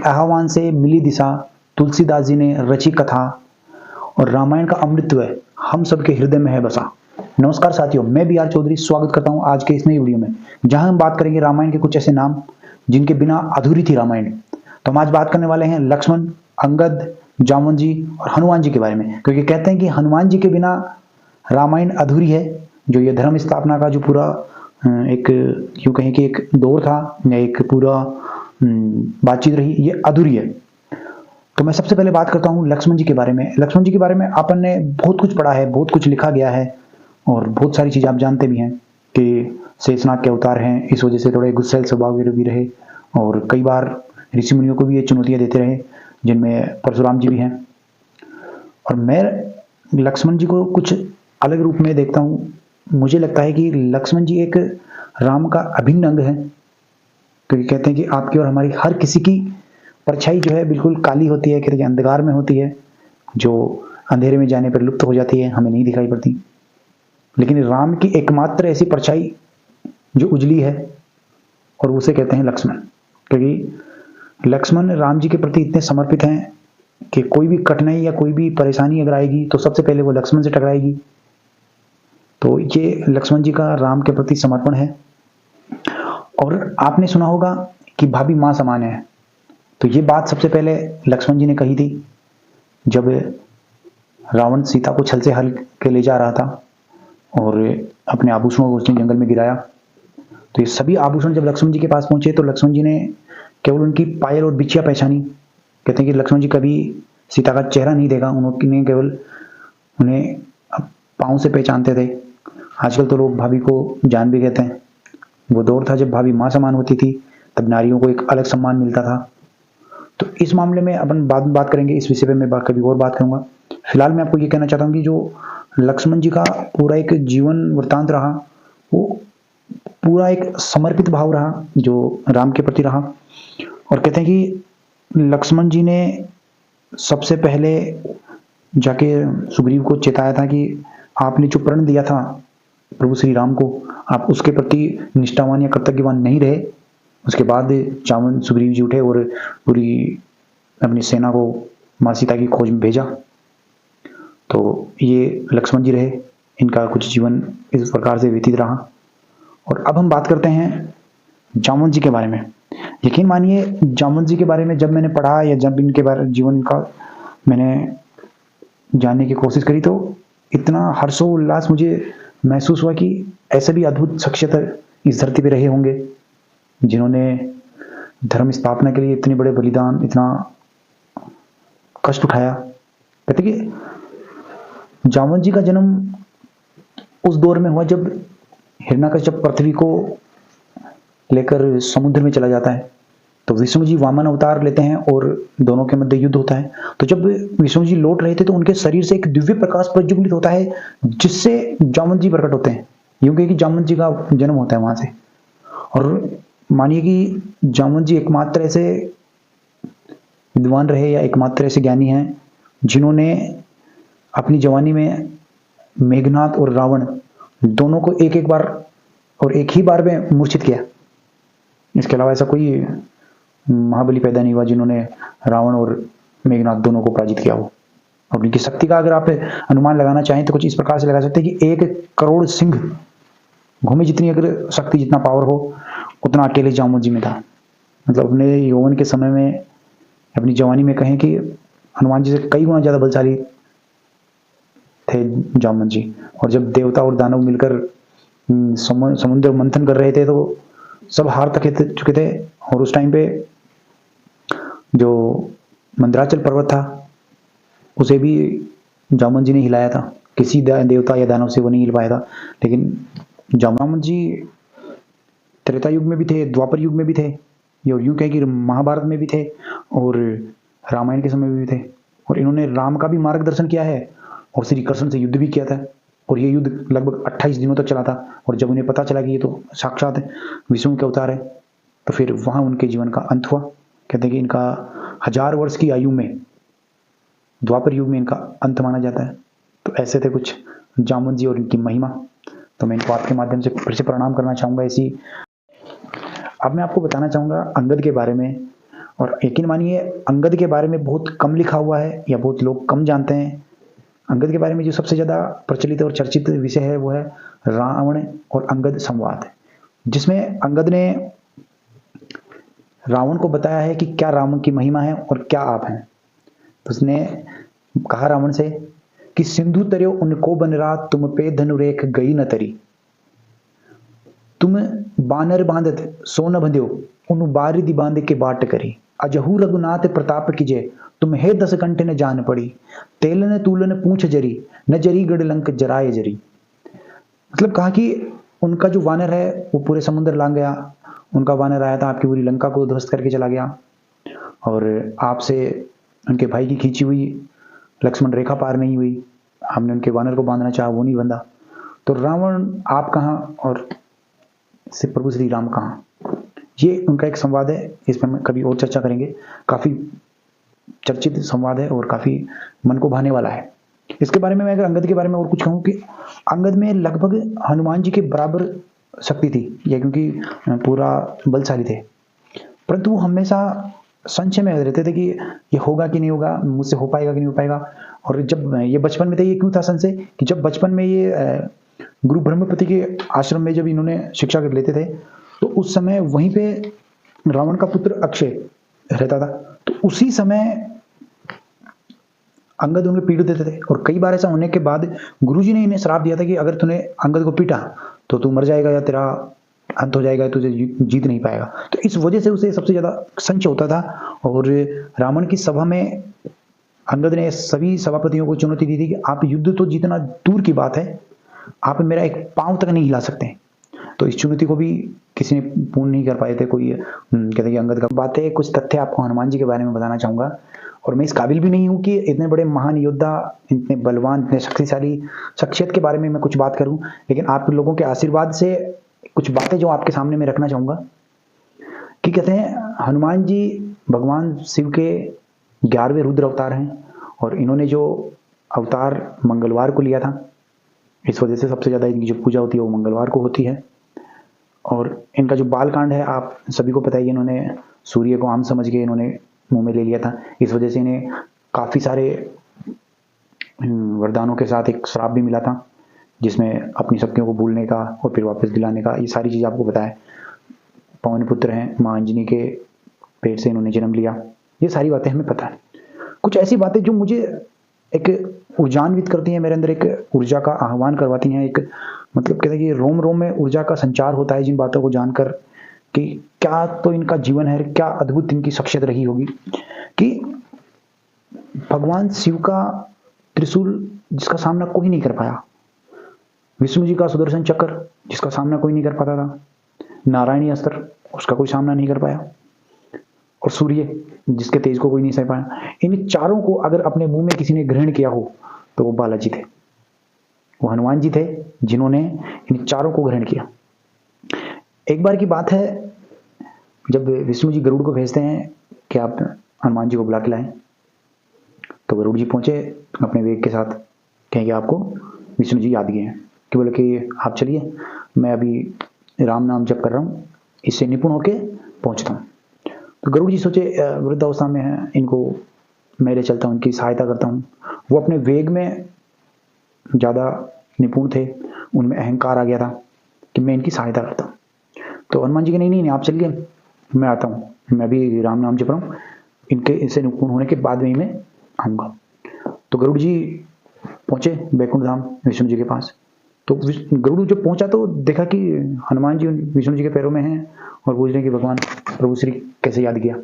आह्वान से मिली दिशा, तुलसीदास जी ने रची कथा और रामायण का अमृतत्व हम सबके हृदय में है बसा। नमस्कार साथियों, मैं बी आर चौधरी स्वागत करता हूं आज के इस नई वीडियो में, जहां हम बात करेंगे रामायण के कुछ ऐसे नाम जिनके बिना अधूरी थी रामायण। तो हम आज बात करने वाले हैं लक्ष्मण, अंगद, जामवंत जी और हनुमान जी के बारे में, क्योंकि कहते हैं कि हनुमान जी के बिना रामायण अधूरी है। जो ये धर्म स्थापना का जो पूरा एक यूं कहें कि एक दौर था या एक पूरा बातचीत रही, ये अधूरी है। तो मैं सबसे पहले बात करता हूँ लक्ष्मण जी के बारे में। लक्ष्मण जी के बारे में अपन ने बहुत कुछ पढ़ा है, बहुत कुछ लिखा गया है और बहुत सारी चीज़ें आप जानते भी हैं कि शेषनाग के अवतार हैं, इस वजह से थोड़े गुस्सैल स्वभाव भी रहे और कई बार ऋषि मुनियों को भी ये चुनौतियाँ देते रहे, जिनमें परशुराम जी भी हैं। और मैं लक्ष्मण जी को कुछ अलग रूप में देखता हूँ। मुझे लगता है कि लक्ष्मण जी एक राम का अभिन्न अंग है, क्योंकि कहते हैं कि आपकी और हमारी हर किसी की परछाई जो है बिल्कुल काली होती है, कहते हैं अंधकार में होती है, जो अंधेरे में जाने पर लुप्त हो जाती है, हमें नहीं दिखाई पड़ती। लेकिन राम की एकमात्र ऐसी परछाई जो उजली है और उसे कहते हैं लक्ष्मण, क्योंकि लक्ष्मण राम जी के प्रति इतने समर्पित हैं कि कोई भी कठिनाई या कोई भी परेशानी अगर आएगी तो सबसे पहले वो लक्ष्मण से टकराएगी। तो ये लक्ष्मण जी का राम के प्रति समर्पण है। और आपने सुना होगा कि भाभी माँ समान है, तो ये बात सबसे पहले लक्ष्मण जी ने कही थी जब रावण सीता को छल से हल के ले जा रहा था और अपने आभूषणों को उसने जंगल में गिराया। तो ये सभी आभूषण जब लक्ष्मण जी के पास पहुंचे तो लक्ष्मण जी ने केवल उनकी पायल और बिछिया पहचानी। कहते हैं कि लक्ष्मण जी कभी सीता का चेहरा नहीं देखा, उन्होंने केवल उन्हें पाँव से पहचानते थे। आजकल तो लोग भाभी को जान भी कहते हैं। वो दौर था जब भाभी माँ समान होती थी, तब नारियों को एक अलग सम्मान मिलता था। तो इस मामले में अपन बाद में बात करेंगे, इस विषय पे मैं कभी और बात करूंगा। फिलहाल मैं आपको ये कहना चाहता हूँ कि जो लक्ष्मण जी का पूरा एक जीवन वृत्तांत रहा, वो पूरा एक समर्पित भाव रहा जो राम के प्रति रहा। और कहते हैं कि लक्ष्मण जी ने सबसे पहले जाके सुग्रीव को चेताया था कि आपने जो प्रण दिया था प्रभु श्री राम को, आप उसके प्रति निष्ठावान या कर्तव्यवान नहीं रहे। उसके बाद जामवंत सुग्रीव जी उठे और पूरी अपनी सेना को माँ सीता की खोज में भेजा। तो ये लक्ष्मण जी रहे, इनका कुछ जीवन इस प्रकार से व्यतीत रहा। और अब हम बात करते हैं जामवंत जी के बारे में। यकीन मानिए, जामवंत जी के बारे में जब मैंने पढ़ा या जब इनके बारे जीवन का मैंने जानने की कोशिश करी, तो इतना हर्षोल्लास मुझे महसूस हुआ कि ऐसे भी अद्भुत शख्सियत इस धरती पे रहे होंगे जिन्होंने धर्म स्थापना के लिए इतने बड़े बलिदान, इतना कष्ट उठाया। कहते कि जामवंत जी का जन्म उस दौर में हुआ जब हिरण्यकश्यप पृथ्वी को लेकर समुद्र में चला जाता है। तो विष्णु जी वामन अवतार लेते हैं और दोनों के मध्य युद्ध होता है। तो जब विष्णु जी लौट रहे थे तो उनके शरीर से एक दिव्य प्रकाश प्रज्वलित होता है, जिससे जामवंत जी प्रकट होते हैं। यूं कहे कि जामवंत जी का जन्म होता है वहां से। और मानिए कि जामवंत जी एकमात्र ऐसे विद्वान रहे या एकमात्र ऐसे ज्ञानी हैं जिन्होंने अपनी जवानी में मेघनाद और रावण दोनों को एक एक बार और एक ही बार में मूर्छित किया। इसके अलावा ऐसा कोई महाबली पैदा नहीं हुआ जिन्होंने रावण और मेघनाद दोनों को पराजित किया हो। और उनकी शक्ति का अगर आप अनुमान लगाना चाहें तो कुछ इस प्रकार से लगा सकते हैं कि 1 करोड़ सिंह घूमे जितनी अगर शक्ति, जितना पावर हो, उतना अकेले जामवंत जी में था। मतलब अपने यौवन के समय में, अपनी जवानी में कहें कि हनुमान जी से कई गुना ज्यादा बलशाली थे जामवंत जी। और जब देवता और दानव मिलकर समुद्र मंथन कर रहे थे तो सब हार तक चुके थे। और उस टाइम पे जो मंदराचल पर्वत था उसे भी जामवंत जी ने हिलाया था, किसी देवता या दानव से वो नहीं हिल पाया था। लेकिन जामवंत जी त्रेता युग में भी थे, द्वापर युग में भी थे, यूं कहें कि महाभारत में भी थे और रामायण के समय में भी थे। और इन्होंने राम का भी मार्गदर्शन किया है और श्री कृष्ण से युद्ध भी किया था। और ये युद्ध लगभग 28 दिनों तक चला था। और जब उन्हें पता चला कि ये तो साक्षात विष्णु के अवतार है, तो फिर वहां उनके जीवन का अंत हुआ। कहते हैं कि इनका 1000 वर्ष की आयु में, द्वापर युग में इनका अंत माना जाता है। तो ऐसे थे कुछ जामवंत जी और इनकी महिमा। तो मैं इनको आपके माध्यम से फिर से प्रणाम करना चाहूंगा। ऐसी अब मैं आपको बताना चाहूंगा अंगद के बारे में। और यकीन मानिए अंगद के बारे में बहुत कम लिखा हुआ है या बहुत लोग कम जानते हैं। अंगद के बारे में जो सबसे ज़्यादा प्रचलित और चर्चित विषय है वो है रावण और अंगद संवाद, जिसमें अंगद ने रावण को बताया है कि क्या रावण की महिमा है और क्या आप हैं। तो उसने कहा रावण से कि सिंधु तर्यो उनको बन रात तुम पे धनुरेख गई न तरी, तुम बानर बांधत सो न बंध्यो उन बारिधि बांध के बाट करी, अजहू रघुनाथ प्रताप कीजे तुम हे 10 कंठ न जान पड़ी, तेलन तूलन पूछ जरी न जरी गढ़लंक जराए जरी। मतलब कहा कि उनका जो वानर है वो पूरे समुद्र लांग गया, उनका वानर आया था आपकी पूरी लंका को ध्वस्त करके चला गया, और आपसे उनके भाई की खींची हुई लक्ष्मण रेखा पार नहीं हुई, हमने उनके वानर को बांधना चाहा वो नहीं बंधा। तो रावण आप कहाँ और से प्रभु श्री राम कहाँ, ये उनका एक संवाद है, इस पर हम कभी और चर्चा करेंगे। काफी चर्चित संवाद है और काफी मन को भाने वाला है। इसके बारे में मैं अगर अंगद के बारे में और कुछ कहूँ कि अंगद में लगभग हनुमान जी के बराबर शक्ति थी, या क्योंकि पूरा बलशाली थे, परंतु वो हमेशा संशय में रहते थे कि ये होगा कि नहीं होगा, मुझसे हो पाएगा कि नहीं हो पाएगा। और जब ये बचपन में थे, ये क्यों था संशय कि जब बचपन में ये गुरु ब्रह्मपति के आश्रम में जब इन्होंने शिक्षा कर लेते थे तो उस समय वहीं पे रावण का पुत्र अक्षय रहता था, तो उसी समय अंगद उन्हें पीट देते थे। और कई बार ऐसा होने के बाद गुरुजी ने इन्हें श्राप दिया था कि अगर तूने अंगद को पीटा तो तू मर जाएगा या तेरा अंत हो जाएगा, तुझे जीत नहीं पाएगा। तो इस वजह से उसे सबसे ज्यादा संशय होता था। और रावण की सभा में अंगद ने सभी सभापतियों को चुनौती दी थी कि आप युद्ध तो जीतना दूर की बात है, आप मेरा एक पांव तक नहीं हिला सकते। तो इस चुनौती को भी किसी ने पूर्ण नहीं कर पाए थे। कोई कहते कि अंगद का बात है। कुछ तथ्य आपको हनुमान जी के बारे में बताना चाहूंगा, और मैं इस काबिल भी नहीं हूं कि इतने बड़े महान योद्धा, इतने बलवान, इतने शक्तिशाली शख्सियत के बारे में मैं कुछ बात करूं, लेकिन आप लोगों के आशीर्वाद से कुछ बातें जो आपके सामने मैं रखना चाहूंगा। कि कहते हैं हनुमान जी भगवान शिव के 11वें रुद्र अवतार हैं, और इन्होंने जो अवतार मंगलवार को लिया था, इस वजह से सबसे ज्यादा इनकी जो पूजा होती है वो मंगलवार को होती है। और इनका जो बालकांड है आप सभी को पता है, इन्होंने सूर्य को आम समझ के इन्होंने मुंह में ले लिया था। इस वजह से इन्हें काफी सारे वरदानों के साथ एक श्राप भी मिला था, जिसमें अपनी शक्तियों को भूलने का और फिर वापस दिलाने का, ये सारी चीज आपको पता है। पवन पुत्र हैं, मां अंजनी के पेट से इन्होंने जन्म लिया, ये सारी बातें हमें पता है। कुछ ऐसी बातें जो मुझे एक ऊर्जान्वित करती हैं, मेरे अंदर एक ऊर्जा का आह्वान करवाती हैं, एक मतलब कहते हैं कि रोम रोम में ऊर्जा का संचार होता है जिन बातों को जानकर कि क्या तो इनका जीवन है, क्या अद्भुत इनकी शख्सियत रही होगी। कि भगवान शिव का त्रिशूल जिसका सामना कोई नहीं कर पाया, विष्णु जी का सुदर्शन चक्र जिसका सामना कोई नहीं कर पाता था, नारायणी अस्त्र उसका कोई सामना नहीं कर पाया, और सूर्य जिसके तेज को कोई नहीं सह पाया, इन चारों को अगर अपने मुंह में किसी ने ग्रहण किया हो तो वो बालाजी थे, वो हनुमान जी थे जिन्होंने इन चारों को ग्रहण किया। एक बार की बात है, जब विष्णु जी गरुड़ को भेजते हैं कि आप हनुमान जी को बुला के लाएं, तो गरुड़ जी पहुंचे अपने वेग के साथ, कहेंगे आपको विष्णु जी याद गए हैं कि बोले कि आप चलिए, मैं अभी राम नाम जप कर रहा हूँ, इससे निपुण होके पहुंचता हूँ। तो गरुड़ जी सोचे वृद्धावस्था में है, इनको मैं ले चलता हूँ, इनकी सहायता करता हूँ। वो अपने वेग में ज्यादा निपुण थे, उनमें अहंकार आ गया था कि मैं इनकी सहायता करता हूँ। तो हनुमान जी के नहीं नहीं आप चलिए, मैं आता हूँ, मैं भी राम नाम जप रहा हूँ, इनके इससे निपुण होने के बाद में ही मैं आऊंगा। तो गरुड़ जी पहुंचे बैकुंठ धाम विष्णु जी के पास। तो गरुड़ जब पहुंचा तो देखा कि हनुमान जी विष्णु जी के पैरों में हैं और पूछ रहे हैं कि भगवान प्रभु श्री कैसे याद किया।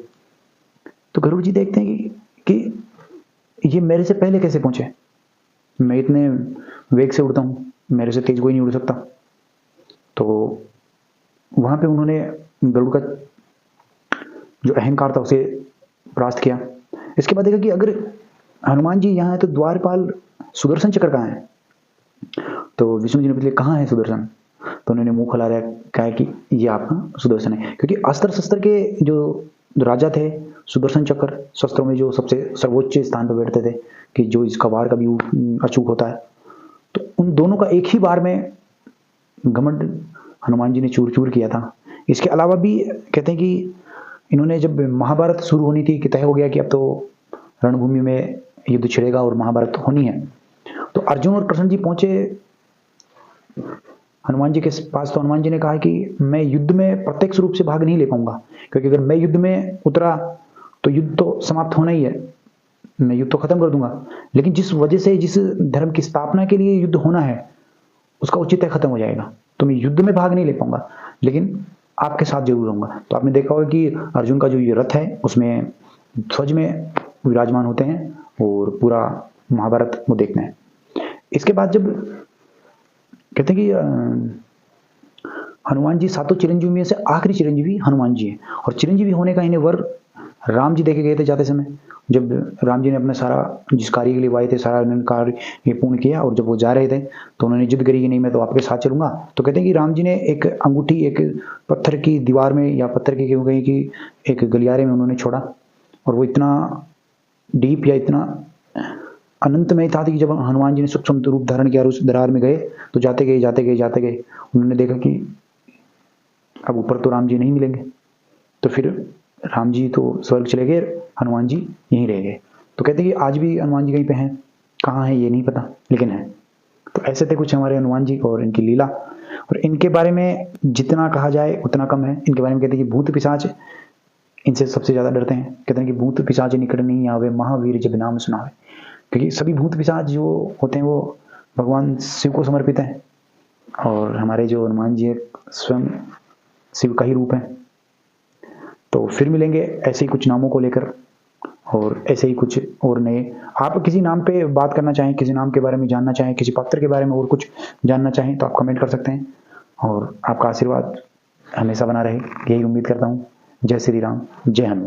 तो गरुड़ जी देखते हैं कि ये मेरे से पहले कैसे पहुंचे, मैं इतने वेग से उड़ता हूं, मेरे से तेज कोई नहीं उड़ सकता। तो वहां पे उन्होंने गरुड़ का जो अहंकार था उसे परास्त किया। इसके बाद देखा कि अगर हनुमान जी यहाँ है तो द्वारपाल सुदर्शन चक्र कहाँ है। तो विष्णु जी ने पूछा कहाँ है सुदर्शन, तो उन्होंने मुंह खुला कहा कि ये आपका सुदर्शन है, क्योंकि अस्त्र शस्त्र के जो राजा थे सुदर्शन चक्र शस्त्रों में जो सबसे सर्वोच्च स्थान पर बैठते थे, कि जो इसका वार कभी अचूक होता है। तो उन दोनों का एक ही बार में घमंड हनुमान जी ने चूर चूर किया था। इसके अलावा भी कहते हैं कि इन्होंने जब महाभारत शुरू होनी थी कि तय हो गया कि अब तो रणभूमि में युद्ध छिड़ेगा और महाभारत होनी है, तो अर्जुन और कृष्ण जी पहुंचे हनुमान जी के पास। तो हनुमान जी ने कहा कि मैं युद्ध में प्रत्यक्ष रूप से भाग नहीं ले पाऊंगा, क्योंकि अगर मैं युद्ध में उतरा तो युद्ध तो समाप्त होना ही है, मैं युद्ध तो खत्म कर दूंगा, लेकिन जिस वजह से जिस धर्म की स्थापना के लिए युद्ध होना है उसका औचित्य खत्म हो जाएगा, तो मैं युद्ध में भाग नहीं ले पाऊंगा, लेकिन आपके साथ जरूर रहूंगा। तो आपने देखा होगा कि अर्जुन का जो ये रथ है उसमें ध्वज में विराजमान होते हैं और पूरा महाभारत वो देखते हैं। इसके बाद जब कहते हैं कि हनुमान जी सातों चिरंजीवी में से आखिरी चिरंजीवी हनुमान जी हैं, और चिरंजीवी होने का इन्हें वर राम जी देके गए थे जाते समय। जब राम जी ने अपना सारा जिस कार्य के लिए आए थे सारा उन्होंने कार्य ये पूर्ण किया, और जब वो जा रहे थे तो उन्होंने जिद करी कि नहीं मैं तो आपके साथ चलूंगा। तो कहते हैं कि राम जी ने एक अंगूठी एक पत्थर की दीवार में या पत्थर की क्यों कहीं की एक गलियारे में उन्होंने छोड़ा, और वो इतना डीप या इतना अनंतमय था कि जब हनुमान जी ने सूक्ष्म रूप धारण किया और उस दरार में गए तो जाते गए उन्होंने देखा कि अब ऊपर तो राम जी नहीं मिलेंगे, तो फिर राम जी तो स्वर्ग चले गए, हनुमान जी यहीं रह गए। तो कहते हैं कि आज भी हनुमान जी कहीं पे हैं, कहाँ है ये नहीं पता, लेकिन है। तो ऐसे थे कुछ हमारे हनुमान जी और इनकी लीला, और इनके बारे में जितना कहा जाए उतना कम है। इनके बारे में कहते हैं कि भूत पिशाच इनसे सबसे ज्यादा डरते हैं। कहते हैं कि भूत पिशाच निकट नहीं आवे, महावीर जब नाम सुनावे, क्योंकि सभी भूत पिशाच जो होते हैं वो भगवान शिव को समर्पित हैं, और हमारे जो हनुमान जी स्वयं शिव का ही रूप है। तो फिर मिलेंगे ऐसे ही कुछ नामों को लेकर और ऐसे ही कुछ और नए। आप किसी नाम पे बात करना चाहें, किसी नाम के बारे में जानना चाहें, किसी पात्र के बारे में और कुछ जानना चाहें तो आप कमेंट कर सकते हैं, और आपका आशीर्वाद हमेशा बना रहे यही उम्मीद करता हूँ। जय श्री राम, जय हनुमान।